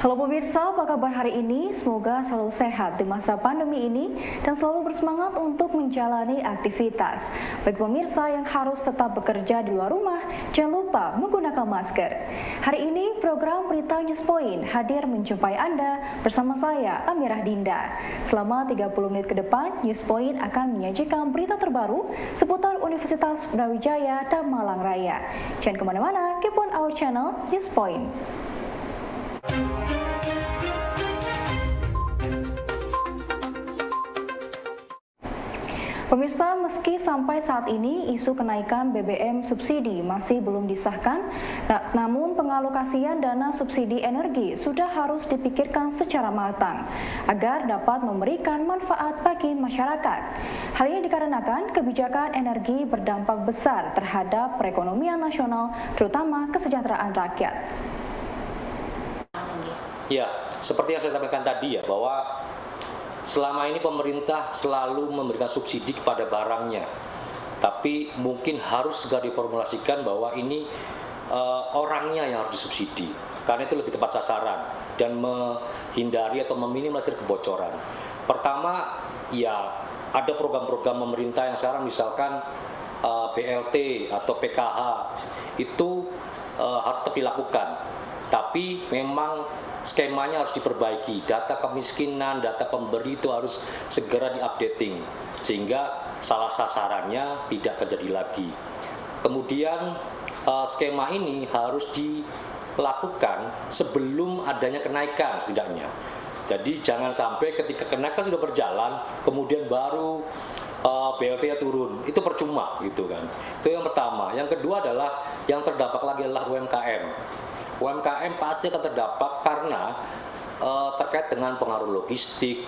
Halo pemirsa, apa kabar hari ini? Semoga selalu sehat di masa pandemi ini dan selalu bersemangat untuk menjalani aktivitas. Bagi pemirsa yang harus tetap bekerja di luar rumah, jangan lupa menggunakan masker. Hari ini program Berita News Point hadir menjumpai Anda bersama saya, Amirah Dinda. Selama 30 menit ke depan, News Point akan menyajikan berita terbaru seputar Universitas Brawijaya dan Malang Raya. Jangan kemana-mana, keep on our channel News Point. Pemirsa, meski sampai saat ini isu kenaikan BBM subsidi masih belum disahkan, namun pengalokasian dana subsidi energi sudah harus dipikirkan secara matang agar dapat memberikan manfaat bagi masyarakat. Hal ini dikarenakan kebijakan energi berdampak besar terhadap perekonomian nasional, terutama kesejahteraan rakyat. Ya, seperti yang saya sampaikan tadi ya, bahwa selama ini pemerintah selalu memberikan subsidi kepada barangnya, tapi mungkin harus segera diformulasikan bahwa ini orangnya yang harus disubsidi, karena itu lebih tepat sasaran dan menghindari atau meminimalisir kebocoran. Pertama, ya ada program-program pemerintah yang sekarang misalkan BLT atau PKH itu harus tetap dilakukan, tapi memang skemanya harus diperbaiki, data kemiskinan, data pemberi itu harus segera di-updating sehingga salah sasarannya tidak terjadi lagi. Kemudian skema ini harus dilakukan sebelum adanya kenaikan setidaknya. Jadi jangan sampai ketika kenaikan sudah berjalan kemudian baru BLT-nya turun, itu percuma gitu kan. Itu yang pertama. Yang kedua adalah yang terdampak lagi adalah UMKM. UMKM pasti akan terdampak karena terkait dengan pengaruh logistik,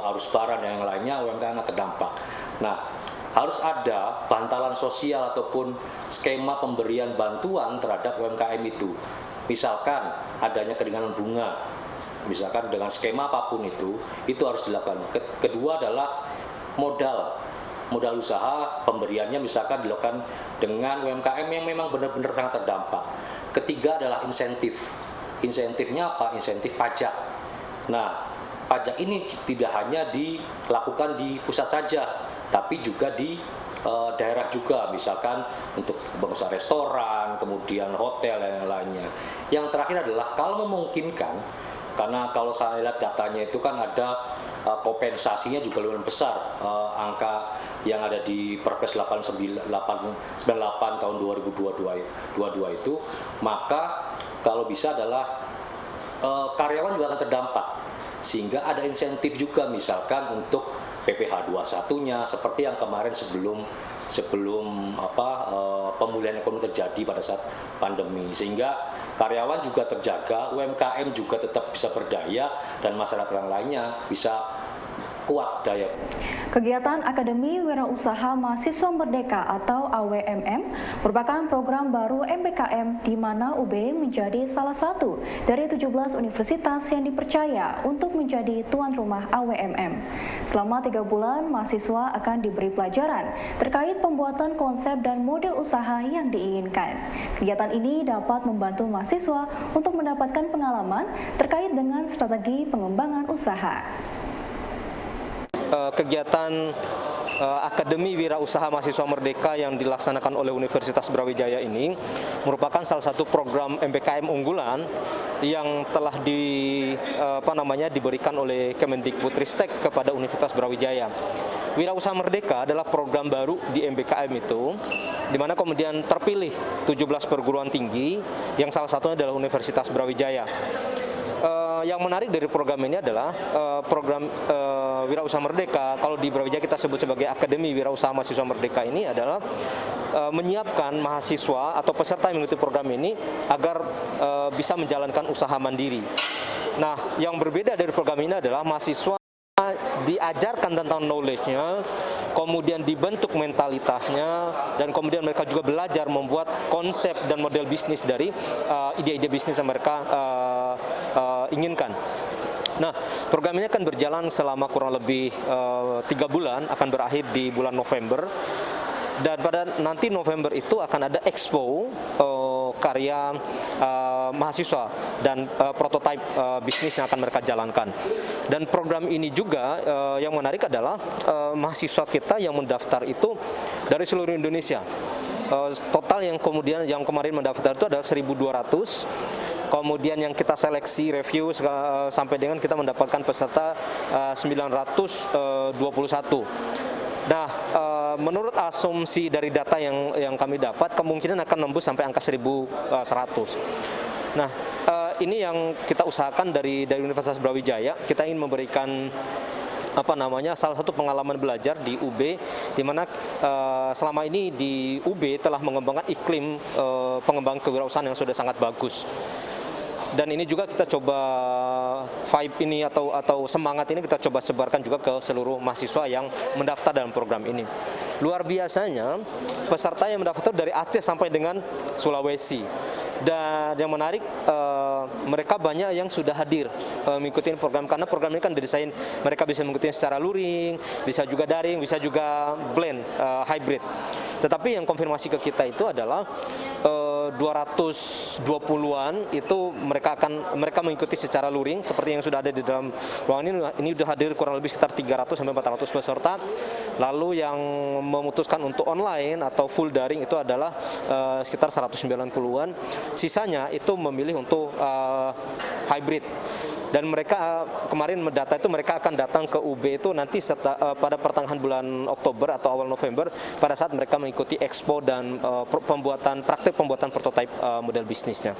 arus barang dan yang lainnya, UMKM akan terdampak. Nah, harus ada bantalan sosial ataupun skema pemberian bantuan terhadap UMKM itu. Misalkan adanya keringanan bunga, misalkan dengan skema apapun itu harus dilakukan. Kedua adalah modal usaha, pemberiannya misalkan dilakukan dengan UMKM yang memang benar-benar sangat terdampak. Ketiga adalah insentif. Insentifnya apa? Insentif pajak. Nah, pajak ini tidak hanya dilakukan di pusat saja, tapi juga di daerah juga, misalkan untuk pengusaha restoran, kemudian hotel dan lainnya. Yang terakhir adalah kalau memungkinkan, karena kalau saya lihat datanya itu kan ada kompensasinya juga lumayan besar, angka yang ada di Perpres 98 tahun 2022 itu, maka kalau bisa adalah karyawan juga akan terdampak, sehingga ada insentif juga misalkan untuk PPh 21-nya seperti yang kemarin sebelum pemulihan ekonomi terjadi pada saat pandemi, sehingga karyawan juga terjaga, UMKM juga tetap bisa berdaya, dan masyarakat yang lainnya bisa kuat daya. Kegiatan Akademi Wirausaha Mahasiswa Merdeka atau AWMM merupakan program baru MBKM di mana UB menjadi salah satu dari 17 universitas yang dipercaya untuk menjadi tuan rumah AWMM. Selama 3 bulan, mahasiswa akan diberi pelajaran terkait pembuatan konsep dan model usaha yang diinginkan. Kegiatan ini dapat membantu mahasiswa untuk mendapatkan pengalaman terkait dengan strategi pengembangan usaha. Kegiatan Akademi Wirausaha Mahasiswa Merdeka yang dilaksanakan oleh Universitas Brawijaya ini merupakan salah satu program MBKM unggulan yang telah diberikan oleh Kemendikbudristek kepada Universitas Brawijaya. Wirausaha Merdeka adalah program baru di MBKM itu, di mana kemudian terpilih 17 perguruan tinggi yang salah satunya adalah Universitas Brawijaya. Yang menarik dari program ini adalah program Wirausaha Merdeka, kalau di Brawijaya kita sebut sebagai Akademi Wirausaha Mahasiswa Merdeka ini adalah menyiapkan mahasiswa atau peserta yang mengikuti program ini agar bisa menjalankan usaha mandiri. Nah, yang berbeda dari program ini adalah mahasiswa diajarkan tentang knowledge-nya, kemudian dibentuk mentalitasnya, dan kemudian mereka juga belajar membuat konsep dan model bisnis dari ide-ide bisnis yang mereka inginkan. Nah, program ini akan berjalan selama kurang lebih 3 bulan, akan berakhir di bulan November. Dan pada nanti November itu akan ada expo karya mahasiswa dan prototipe bisnis yang akan mereka jalankan. Dan program ini juga yang menarik adalah mahasiswa kita yang mendaftar itu dari seluruh Indonesia. Total yang kemarin mendaftar itu adalah 1.200. Kemudian yang kita seleksi, review sampai dengan kita mendapatkan peserta 921. Nah, menurut asumsi dari data yang kami dapat, kemungkinan akan nembus sampai angka 1.100. Nah, ini yang kita usahakan dari Universitas Brawijaya. Kita ingin memberikan salah satu pengalaman belajar di UB, di mana selama ini di UB telah mengembangkan iklim pengembangan kewirausahaan yang sudah sangat bagus. Dan ini juga kita coba vibe ini atau semangat ini kita coba sebarkan juga ke seluruh mahasiswa yang mendaftar dalam program ini. Luar biasanya peserta yang mendaftar dari Aceh sampai dengan Sulawesi. Dan yang menarik, mereka banyak yang sudah hadir mengikuti program, karena program ini kan didesain mereka bisa mengikuti secara luring, bisa juga daring, bisa juga blend, hybrid. Tetapi yang konfirmasi ke kita itu adalah 220-an itu mereka mengikuti secara luring seperti yang sudah ada di dalam ruangan ini sudah hadir kurang lebih sekitar 300 sampai 400 peserta. Lalu yang memutuskan untuk online atau full daring itu adalah sekitar 190-an. Sisanya itu memilih untuk hybrid. Dan mereka kemarin mendata itu mereka akan datang ke UB itu nanti pada pertengahan bulan Oktober atau awal November, pada saat mereka mengikuti expo dan praktek pembuatan prototipe model bisnisnya.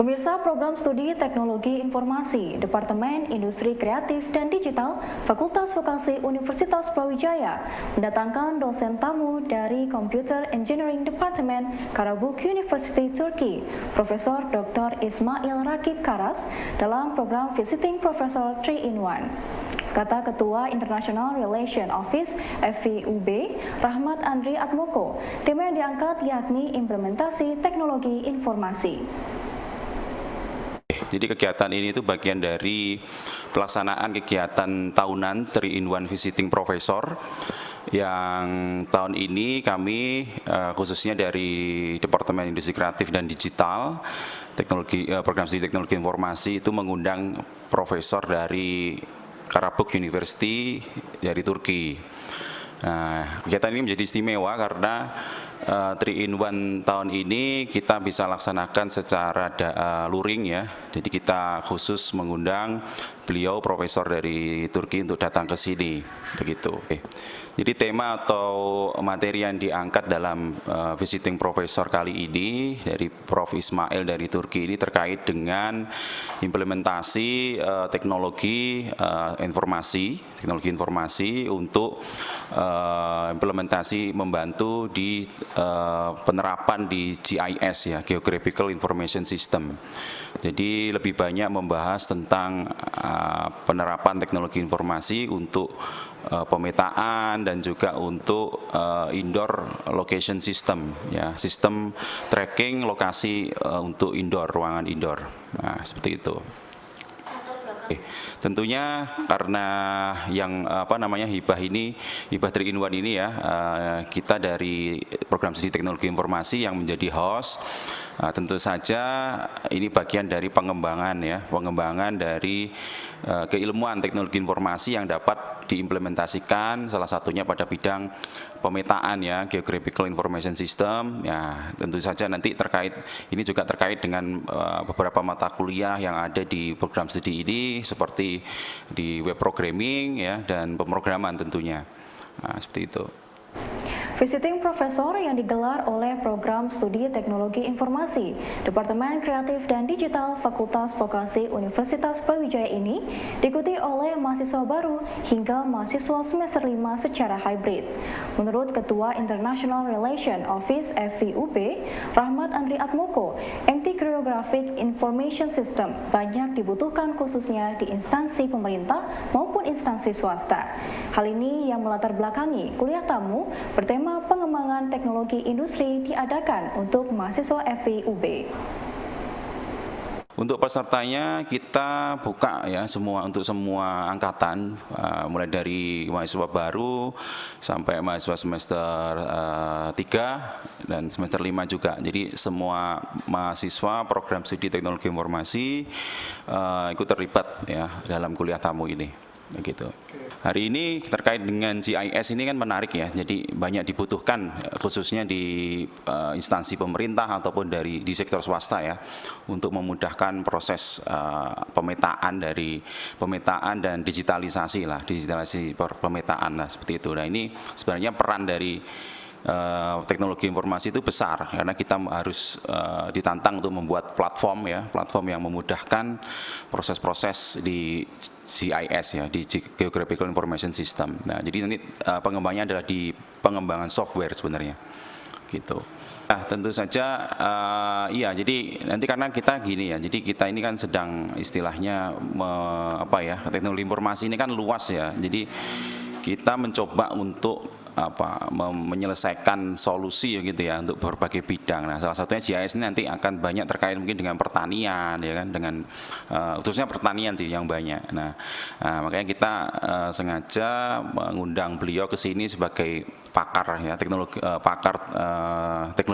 Pemirsa, program studi Teknologi Informasi Departemen Industri Kreatif dan Digital Fakultas Vokasi Universitas Brawijaya mendatangkan dosen tamu dari Computer Engineering Department Karabük University Turkey, Profesor Dr. Ismail Rakib Karas dalam program Visiting Professor 3-in-1. Kata Ketua International Relation Office FIUB, Rahmat Andri Atmoko, tema yang diangkat yakni implementasi teknologi informasi. Jadi kegiatan ini itu bagian dari pelaksanaan kegiatan tahunan 3-in-1 Visiting Professor yang tahun ini kami khususnya dari Departemen Industri Kreatif dan Digital Program Studi Teknologi Informasi itu mengundang profesor dari Karabük University dari Turki. Nah, kegiatan ini menjadi istimewa karena 3-in-1 tahun ini kita bisa laksanakan secara luring ya. Jadi kita khusus mengundang beliau profesor dari Turki untuk datang ke sini, begitu. Jadi tema atau materi yang diangkat dalam visiting professor kali ini dari Prof. Ismail dari Turki ini terkait dengan implementasi teknologi informasi untuk implementasi membantu di penerapan di GIS ya, Geographical Information System. Jadi lebih banyak membahas tentang penerapan teknologi informasi untuk pemetaan dan juga untuk indoor location system ya, sistem tracking lokasi untuk indoor, ruangan indoor. Nah, seperti itu. Tentunya karena yang hibah 3-in-1 ini ya, kita dari program studi teknologi informasi yang menjadi host, tentu saja ini bagian dari pengembangan dari keilmuan teknologi informasi yang dapat diimplementasikan salah satunya pada bidang pemetaan ya, Geographical Information System ya. Tentu saja nanti ini juga terkait dengan beberapa mata kuliah yang ada di program studi ini seperti di web programming ya dan pemrograman tentunya. Nah, seperti itu. Visiting Professor yang digelar oleh Program Studi Teknologi Informasi, Departemen Kreatif dan Digital Fakultas Vokasi Universitas Brawijaya ini diikuti oleh mahasiswa baru hingga mahasiswa semester 5 secara hybrid. Menurut Ketua International Relation Office FIUB, Rahmat Andri Atmoko, MT Choreographic Information System banyak dibutuhkan khususnya di instansi pemerintah maupun instansi swasta. Hal ini yang melatar belakangi kuliah tamu bertema pengembangan teknologi industri diadakan untuk mahasiswa FIUB. Untuk pesertanya kita buka ya untuk semua angkatan, mulai dari mahasiswa baru sampai mahasiswa semester 3 dan semester 5 juga. Jadi semua mahasiswa program studi teknologi informasi ikut terlibat ya dalam kuliah tamu ini. Begitu. Hari ini terkait dengan GIS ini kan menarik ya, jadi banyak dibutuhkan khususnya di instansi pemerintah ataupun di sektor swasta ya, untuk memudahkan proses pemetaan dan digitalisasi pemetaan lah seperti itu. Nah ini sebenarnya peran dari teknologi informasi itu besar karena kita harus ditantang untuk membuat platform yang memudahkan proses-proses di GIS ya, di Geographical Information System. Nah, jadi nanti pengembangannya adalah di pengembangan software sebenarnya, gitu. Nah, tentu saja iya. Jadi nanti karena kita gini ya, jadi kita ini kan sedang istilahnya teknologi informasi ini kan luas ya. Jadi kita mencoba untuk menyelesaikan solusi gitu ya untuk berbagai bidang. Nah, salah satunya GIS ini nanti akan banyak terkait mungkin dengan pertanian ya kan, dengan khususnya pertanian sih yang banyak. Nah makanya kita sengaja mengundang beliau ke sini sebagai pakar ya teknologi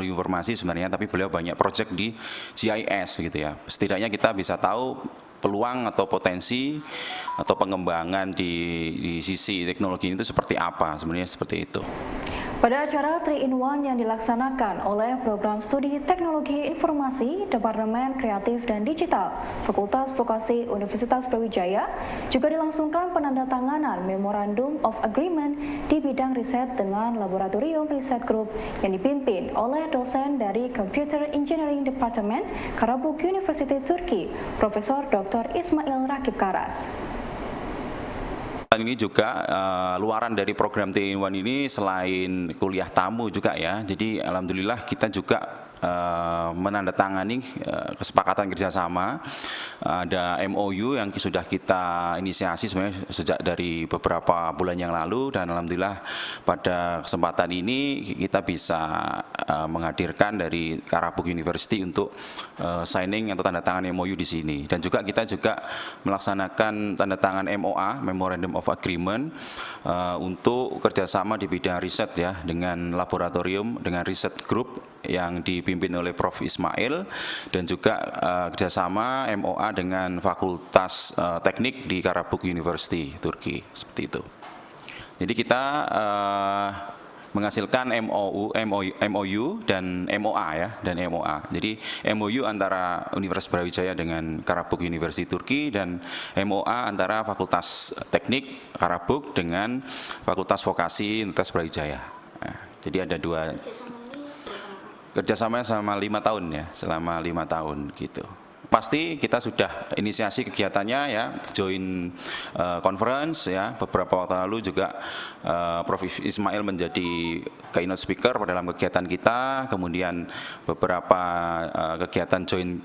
informasi sebenarnya, tapi beliau banyak proyek di GIS gitu ya. Setidaknya kita bisa tahu peluang atau potensi atau pengembangan di sisi teknologi itu seperti apa, sebenarnya seperti itu. Pada acara 3-in-1 yang dilaksanakan oleh Program Studi Teknologi Informasi, Departemen Kreatif dan Digital, Fakultas Vokasi Universitas Brawijaya, juga dilangsungkan penandatanganan Memorandum of Agreement di bidang riset dengan Laboratorium Riset Group yang dipimpin oleh dosen dari Computer Engineering Department Karabük University Turki, Profesor Dr. Ismail Rakib Karas. Ini juga luaran dari program 3-in-1 ini selain kuliah tamu juga ya. Jadi alhamdulillah kita juga menandatangani kesepakatan kerjasama. Ada MOU yang sudah kita inisiasi sebenarnya sejak dari beberapa bulan yang lalu, dan alhamdulillah pada kesempatan ini kita bisa menghadirkan dari Karabük University untuk signing atau tanda tangan MOU di sini. Dan juga kita juga melaksanakan tanda tangan MOA, Memorandum of Agreement, untuk kerjasama di bidang riset ya dengan laboratorium, dengan riset group yang dipimpin oleh Prof. Ismail, dan juga kerjasama MOA dengan Fakultas Teknik di Karabük University Turki, seperti itu. Jadi kita menghasilkan MOU dan MOA ya, dan MOA. Jadi MOU antara Universitas Brawijaya dengan Karabük University Turki, dan MOA antara Fakultas Teknik Karabük dengan Fakultas Vokasi Universitas Brawijaya. Nah, jadi ada dua kerjasamanya selama 5 tahun ya, selama 5 tahun gitu. Pasti kita sudah inisiasi kegiatannya ya, join conference ya. Beberapa waktu lalu juga Prof. Ismail menjadi keynote speaker dalam kegiatan kita. Kemudian beberapa kegiatan join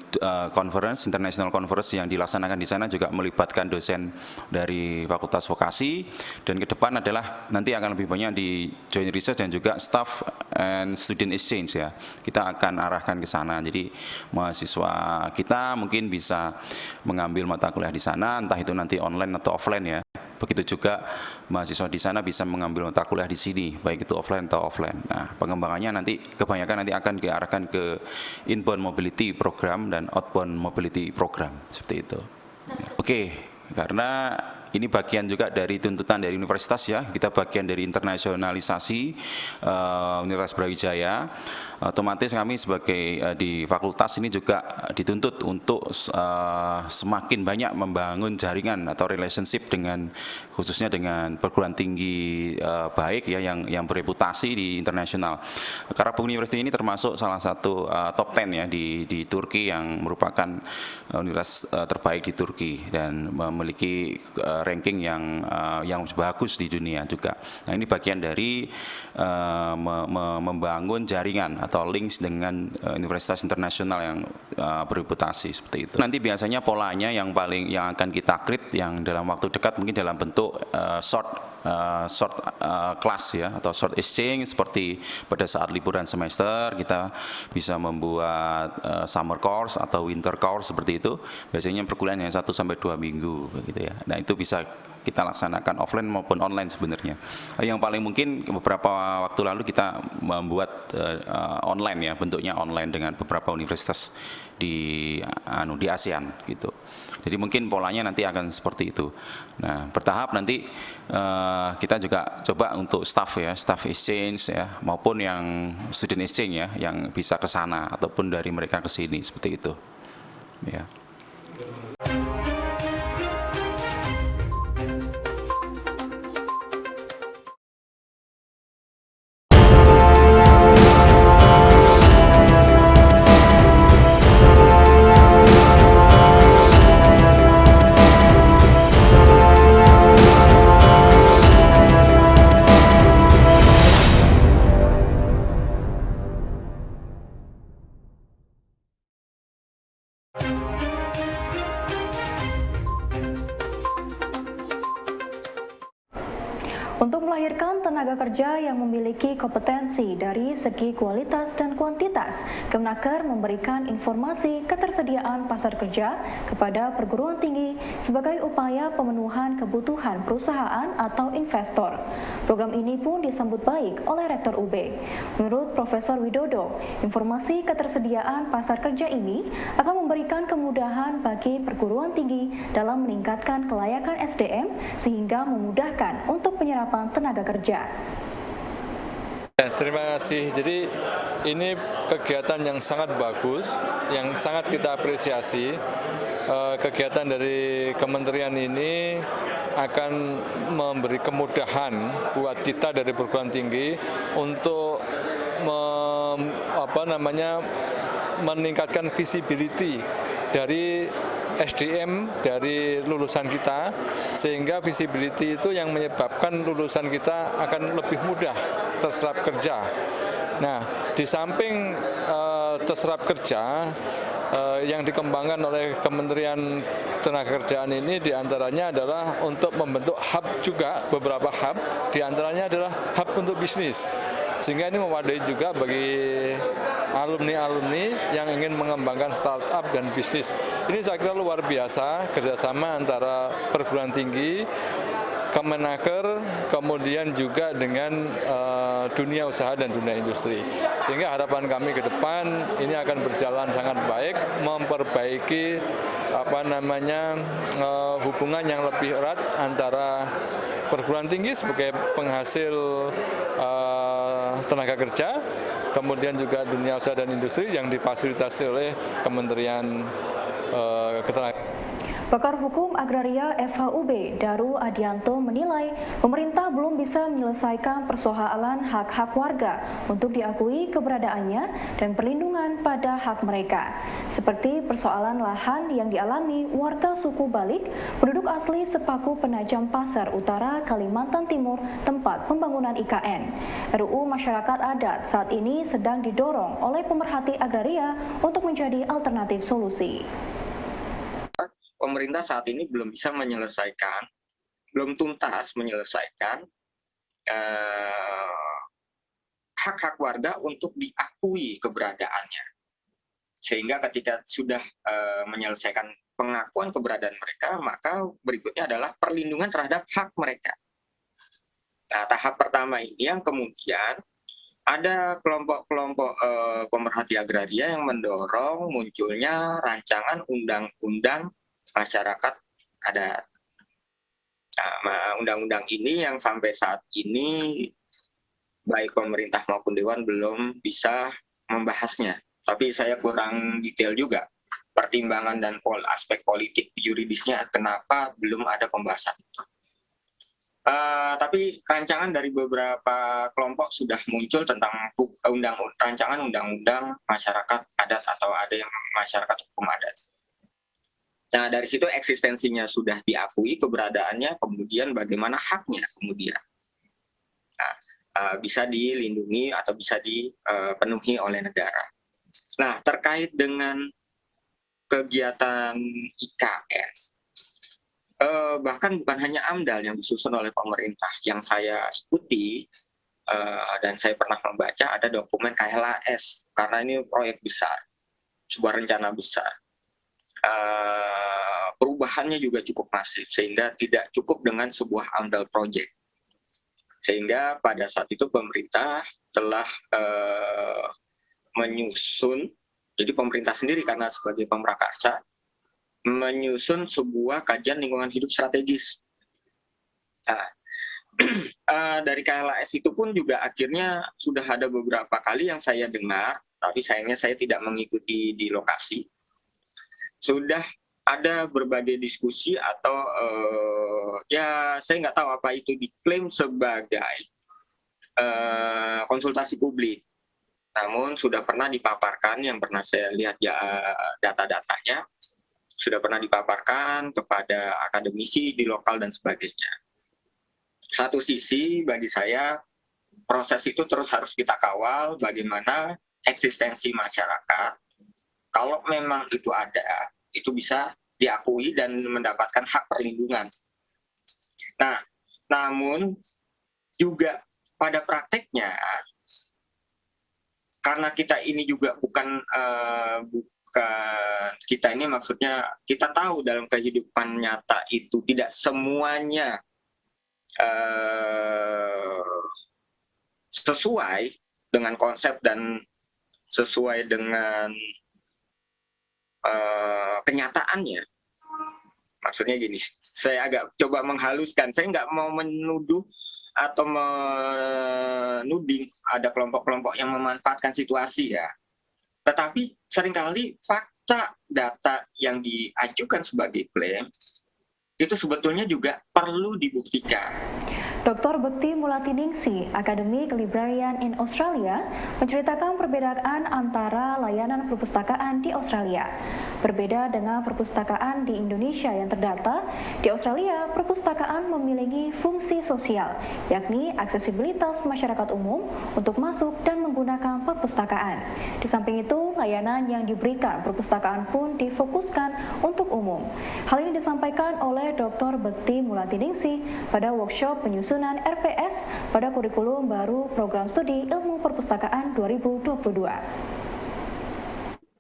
conference, international conference yang dilaksanakan di sana juga melibatkan dosen dari Fakultas Vokasi. Dan ke depan adalah nanti akan lebih banyak di joint research dan juga staff and student exchange ya. Kita akan arahkan ke sana. Jadi mahasiswa kita mungkin bisa mengambil mata kuliah di sana, entah itu nanti online atau offline ya. Begitu juga mahasiswa di sana bisa mengambil mata kuliah di sini, baik itu offline atau offline. Nah, pengembangannya nanti kebanyakan nanti akan diarahkan ke inbound mobility program dan outbound mobility program, seperti itu. Oke, karena ini bagian juga dari tuntutan dari universitas ya, kita bagian dari internasionalisasi Universitas Brawijaya. Otomatis kami sebagai di fakultas ini juga dituntut untuk semakin banyak membangun jaringan atau relationship dengan khususnya dengan perguruan tinggi baik ya yang bereputasi di internasional. Karabag University ini termasuk salah satu top 10 ya di Turki yang merupakan universitas terbaik di Turki dan memiliki ranking yang bagus di dunia juga. Nah, ini bagian dari membangun jaringan atau links dengan universitas internasional yang bereputasi seperti itu. Nanti biasanya polanya yang akan kita create yang dalam waktu dekat mungkin dalam bentuk short class ya atau short exchange, seperti pada saat liburan semester kita bisa membuat summer course atau winter course seperti itu. Biasanya perkuliahan yang 1 sampai 2 minggu begitu ya. Nah, itu bisa kita laksanakan offline maupun online sebenarnya. Yang paling mungkin beberapa waktu lalu kita membuat online ya, bentuknya online dengan beberapa universitas di ASEAN gitu. Jadi mungkin polanya nanti akan seperti itu. Nah, bertahap nanti kita juga coba untuk staff exchange ya, maupun yang student exchange ya, yang bisa ke sana ataupun dari mereka ke sini seperti itu. Ya. Untuk melahirkan tenaga kerja yang memiliki kompetensi dari segi kualitas dan kuantitas, Kemenaker memberikan informasi ketersediaan pasar kerja kepada perguruan tinggi sebagai upaya pemenuhan kebutuhan perusahaan atau investor. Program ini pun disambut baik oleh Rektor UB. Menurut Profesor Widodo, informasi ketersediaan pasar kerja ini akan memberikan kemudahan bagi perguruan tinggi dalam meningkatkan kelayakan SDM sehingga memudahkan untuk penyerapan tenaga kerja. Terima kasih. Jadi ini kegiatan yang sangat bagus, yang sangat kita apresiasi. Kegiatan dari kementerian ini akan memberi kemudahan buat kita dari perguruan tinggi untuk meningkatkan visibility dari SDM dari lulusan kita, sehingga visibility itu yang menyebabkan lulusan kita akan lebih mudah terserap kerja. Nah, di samping terserap kerja yang dikembangkan oleh Kementerian Ketenagakerjaan ini diantaranya adalah untuk membentuk hub juga, beberapa hub, diantaranya adalah hub untuk bisnis. Sehingga ini mewadai juga bagi alumni-alumni yang ingin mengembangkan startup dan bisnis. Ini saya kira luar biasa kerjasama antara perguruan tinggi, Kemenaker, kemudian juga dengan dunia usaha dan dunia industri. Sehingga harapan kami ke depan ini akan berjalan sangat baik, memperbaiki hubungan yang lebih erat antara perguruan tinggi sebagai penghasil tenaga kerja, kemudian juga dunia usaha dan industri yang difasilitasi oleh Kementerian Ketenagakerjaan. Pakar Hukum Agraria FHUB Daru Adianto menilai pemerintah belum bisa menyelesaikan persoalan hak-hak warga untuk diakui keberadaannya dan perlindungan pada hak mereka, seperti persoalan lahan yang dialami warga suku Balik, penduduk asli Sepaku Penajam Pasar Utara, Kalimantan Timur, tempat pembangunan IKN. RUU Masyarakat Adat saat ini sedang didorong oleh pemerhati agraria untuk menjadi alternatif solusi. Pemerintah saat ini belum bisa menyelesaikan, belum tuntas menyelesaikan hak-hak warga untuk diakui keberadaannya. Sehingga ketika sudah menyelesaikan pengakuan keberadaan mereka, maka berikutnya adalah perlindungan terhadap hak mereka. Nah, tahap pertama ini yang kemudian ada kelompok-kelompok pemerhati agraria yang mendorong munculnya rancangan undang-undang masyarakat adat. Nah, undang-undang ini yang sampai saat ini baik pemerintah maupun dewan belum bisa membahasnya. Tapi saya kurang detail juga pertimbangan dan aspek politik yuridisnya kenapa belum ada pembahasan itu. Tapi rancangan dari beberapa kelompok sudah muncul tentang rancangan undang-undang masyarakat adat atau ada yang masyarakat hukum adat. Nah, dari situ eksistensinya sudah diakui keberadaannya, kemudian bagaimana haknya kemudian bisa dilindungi atau bisa dipenuhi oleh negara. Nah, terkait dengan kegiatan IKN, bahkan bukan hanya AMDAL yang disusun oleh pemerintah, yang saya ikuti dan saya pernah membaca ada dokumen KLAS, karena ini proyek besar, sebuah rencana besar. Perubahannya juga cukup masif, sehingga tidak cukup dengan sebuah AMDAL project. Sehingga pada saat itu pemerintah telah menyusun, jadi pemerintah sendiri karena sebagai pemrakarsa, menyusun sebuah kajian lingkungan hidup strategis. Nah, dari KLAS itu pun juga akhirnya sudah ada beberapa kali yang saya dengar, tapi sayangnya saya tidak mengikuti di lokasi. Sudah ada berbagai diskusi atau ya saya nggak tahu apa itu diklaim sebagai konsultasi publik. Namun sudah pernah dipaparkan, yang pernah saya lihat ya data-datanya, sudah pernah dipaparkan kepada akademisi di lokal dan sebagainya. Satu sisi bagi saya proses itu terus harus kita kawal bagaimana eksistensi masyarakat. Kalau memang itu ada, itu bisa diakui dan mendapatkan hak perlindungan. Nah, namun juga pada prakteknya, karena kita ini juga bukan kita ini maksudnya kita tahu dalam kehidupan nyata itu tidak semuanya sesuai dengan konsep dan sesuai dengan kenyataannya. Maksudnya gini, saya agak coba menghaluskan, saya nggak mau menuduh atau menuding ada kelompok-kelompok yang memanfaatkan situasi ya. Tetapi seringkali fakta data yang diajukan sebagai klaim itu sebetulnya juga perlu dibuktikan. Dr. Bekti Mulatiningsih, Academic Librarian in Australia, menceritakan perbedaan antara layanan perpustakaan di Australia. Berbeda dengan perpustakaan di Indonesia yang terdata, di Australia perpustakaan memiliki fungsi sosial, yakni aksesibilitas masyarakat umum untuk masuk dan menggunakan perpustakaan. Di samping itu, layanan yang diberikan perpustakaan pun difokuskan untuk umum. Hal ini disampaikan oleh Dr. Bekti Mulatiningsih pada workshop penyusunan RPS pada kurikulum baru Program Studi Ilmu Perpustakaan 2022.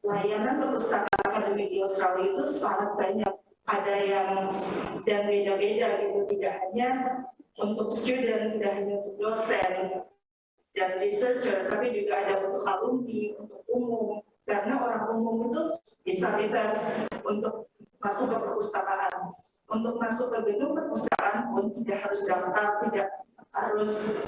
Layanan perpustakaan akademik di Australia itu sangat banyak, ada yang dan beda-beda gitu, tidak hanya untuk student, tidak hanya untuk dosen dan researcher, tapi juga ada untuk alumni, untuk umum, karena orang umum itu bisa bebas untuk masuk ke perpustakaan. Untuk masuk ke gedung perpustakaan pun tidak harus daftar, tidak harus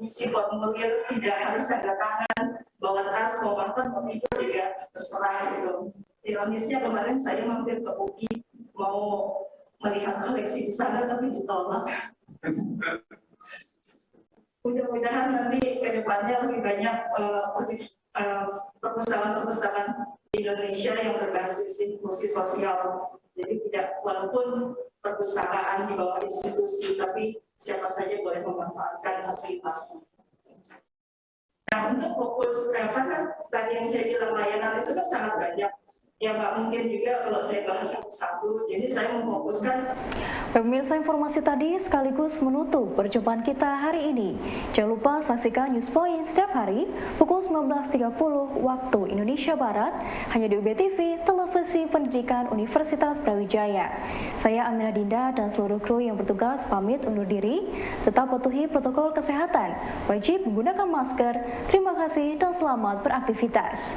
isi formulir, tidak harus tanda tangan, bawa tas, mau makan, mau tidur juga terserah gitu. Ironisnya kemarin saya mampir ke UI mau melihat koleksi di sana tapi ditolak. Mudah-mudahan nanti ke depannya lebih banyak perpustakaan-perpustakaan di Indonesia yang berbasis inklusi sosial. Jadi tidak, walaupun perpustakaan di bawah institusi, tapi siapa saja boleh memanfaatkan fasilitasnya. Nah, untuk fokus, karena tadi yang saya bilang layanan itu kan sangat banyak, ya nggak mungkin juga kalau saya bahas satu-satu, jadi saya memfokuskan. Pemirsa, informasi tadi sekaligus menutup perjumpaan kita hari ini. Jangan lupa saksikan News Point setiap hari pukul 19.30 waktu Indonesia Barat hanya di UB TV, Televisi Pendidikan Universitas Brawijaya. Saya Aminah Dinda dan seluruh kru yang bertugas pamit undur diri. Tetap patuhi protokol kesehatan, wajib menggunakan masker. Terima kasih dan selamat beraktivitas.